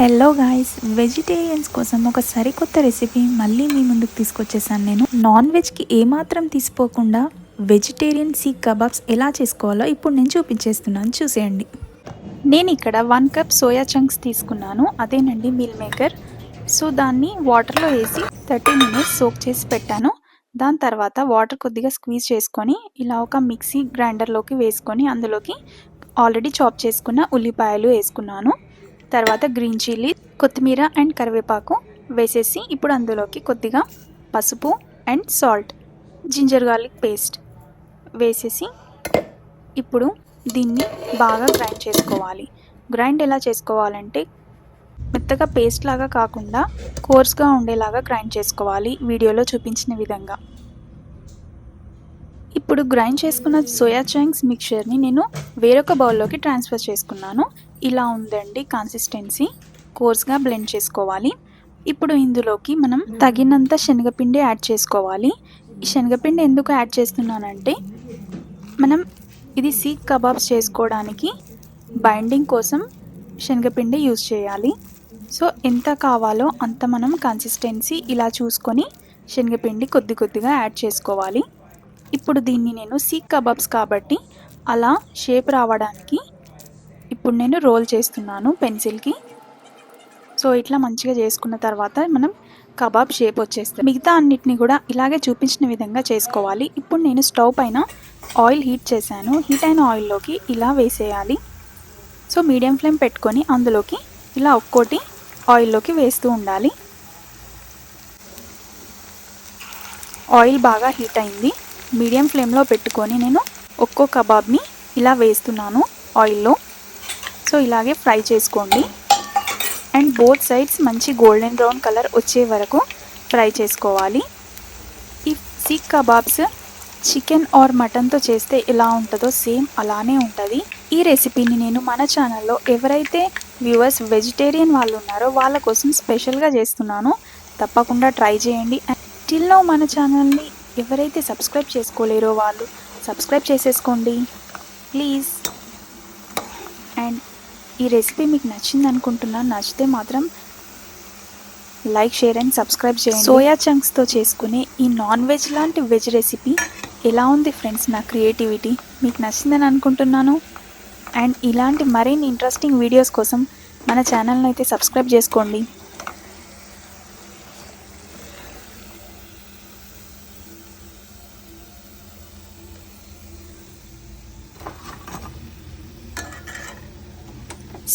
Hello guys, vegetarians కోసం ఒక సరికొత్త రెసిపీ మళ్ళీ మీ ముందుకు తీసుకొచ్చేసాను. నేను నాన్ వెజ్కి ఏమాత్రం తీసిపోకుండా వెజిటేరియన్ సీక్ కబాబ్స్ ఎలా చేసుకోవాలో ఇప్పుడు నేను చూపించేస్తున్నాను, చూసేయండి. నేను ఇక్కడ 1 కప్ సోయా చంక్స్ తీసుకున్నాను, అదేనండి మీల్ మేకర్. సో దాన్ని వాటర్లో వేసి 30 మినిట్స్ సోక్ చేసి పెట్టాను. దాని తర్వాత వాటర్ కొద్దిగా స్క్వీజ్ చేసుకొని ఇలా ఒక మిక్సీ గ్రైండర్లోకి వేసుకొని అందులోకి ఆల్రెడీ చాప్ చేసుకున్న ఉల్లిపాయలు వేసుకున్నాను. తర్వాత గ్రీన్ చిల్లీ, కొత్తిమీర అండ్ కరివేపాకు వేసేసి ఇప్పుడు అందులోకి కొద్దిగా పసుపు and salt, ginger garlic paste వేసేసి ఇప్పుడు దీన్ని బాగా గ్రైండ్ చేసుకోవాలి. గ్రైండ్ ఎలా చేసుకోవాలంటే మెత్తగా పేస్ట్ లాగా కాకుండా కోర్స్గా ఉండేలాగా గ్రైండ్ చేసుకోవాలి, వీడియోలో చూపించిన విధంగా. ఇప్పుడు గ్రైండ్ చేసుకున్న సోయా చంక్స్ మిక్చర్ని నేను వేరొక బౌల్లోకి ట్రాన్స్ఫర్ చేసుకున్నాను. ఇలా ఉందండి కన్సిస్టెన్సీ, కోర్స్గా బ్లెండ్ చేసుకోవాలి. ఇప్పుడు ఇందులోకి మనం తగినంత శనగపిండి యాడ్ చేసుకోవాలి. ఈ శనగపిండి ఎందుకు యాడ్ చేస్తున్నానంటే మనం ఇది సీక్ కబాబ్స్ చేసుకోవడానికి బైండింగ్ కోసం శనగపిండి యూజ్ చేయాలి. సో ఎంత కావాలో అంత మనం కన్సిస్టెన్సీ ఇలా చూసుకొని శనగపిండి కొద్ది కొద్దిగా యాడ్ చేసుకోవాలి. ఇప్పుడు దీన్ని నేను సీక్ కబాబ్స్ కాబట్టి అలా షేప్ రావడానికి ఇప్పుడు నేను రోల్ చేస్తున్నాను పెన్సిల్కి. సో ఇట్లా మంచిగా చేసుకున్న తర్వాత మనం కబాబ్ షేప్ వచ్చేస్తుంది. మిగతా అన్నిటిని కూడా ఇలాగే చూపించిన విధంగా చేసుకోవాలి. ఇప్పుడు నేను స్టవ్ పైన ఆయిల్ హీట్ చేశాను. హీట్ అయిన ఆయిల్లోకి ఇలా వేసేయాలి. సో మీడియం ఫ్లేమ్ పెట్టుకొని అందులోకి ఇలా ఒక్కోటి ఆయిల్లోకి వేస్తూ ఉండాలి. ఆయిల్ బాగా హీట్ అయింది. మీడియం ఫ్లేమ్లో పెట్టుకొని నేను ఒక్కో కబాబ్ని ఇలా వేస్తున్నాను ఆయిల్లో. సో ఇలాగే ఫ్రై చేసుకోండి అండ్ బోత్ సైడ్స్ మంచి గోల్డెన్ బ్రౌన్ కలర్ వచ్చే వరకు ఫ్రై చేసుకోవాలి. ఈ సీక్ కబాబ్స్ చికెన్ ఆర్ మటన్తో చేస్తే ఎలా ఉంటుందో సేమ్ అలానే ఉంటుంది. ఈ రెసిపీని నేను మన ఛానల్లో ఎవరైతే వ్యూవర్స్ వెజిటేరియన్ వాళ్ళు ఉన్నారో వాళ్ళ కోసం స్పెషల్గా చేస్తున్నాను, తప్పకుండా ట్రై చేయండి. అండ్ స్టిల్ మన ఛానల్ని ఎవరైతే సబ్స్క్రైబ్ చేసుకోలేరో వాళ్ళు సబ్స్క్రైబ్ చేసేసుకోండి ప్లీజ్. అండ్ ఈ రెసిపీ మీకు నచ్చింది అనుకుంటున్నాను. నచ్చితే మాత్రం లైక్, షేర్ అండ్ సబ్స్క్రైబ్ చేయండి. సోయా చంక్స్తో చేసుకునే ఈ నాన్ వెజ్ లాంటి వెజ్ రెసిపీ ఎలా ఉంది ఫ్రెండ్స్? నా క్రియేటివిటీ మీకు నచ్చిందని అనుకుంటున్నాను. అండ్ ఇలాంటి మరిన్ని ఇంట్రెస్టింగ్ వీడియోస్ కోసం మన ఛానల్ని అయితే సబ్స్క్రైబ్ చేసుకోండి.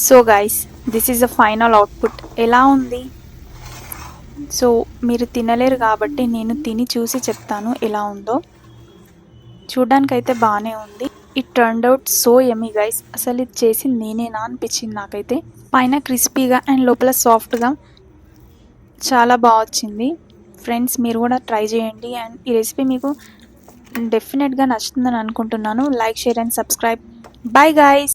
So guys, this is the final output. ఎలా ఉంది? సో మీరు తినలేరు కాబట్టి నేను తిని చూసి చెప్తాను ఎలా ఉందో. చూడ్డానికైతే బాగానే ఉంది. It turned out so yummy guys. అసలు ఇది చేసింది నేనేనా అనిపించింది నాకైతే. పైన క్రిస్పీగా అండ్ లోపల సాఫ్ట్గా చాలా బాగా వచ్చింది. ఫ్రెండ్స్ మీరు కూడా ట్రై చేయండి. అండ్ ఈ రెసిపీ మీకు డెఫినెట్గా నచ్చుతుందని అనుకుంటున్నాను. Like, share and subscribe. Bye guys.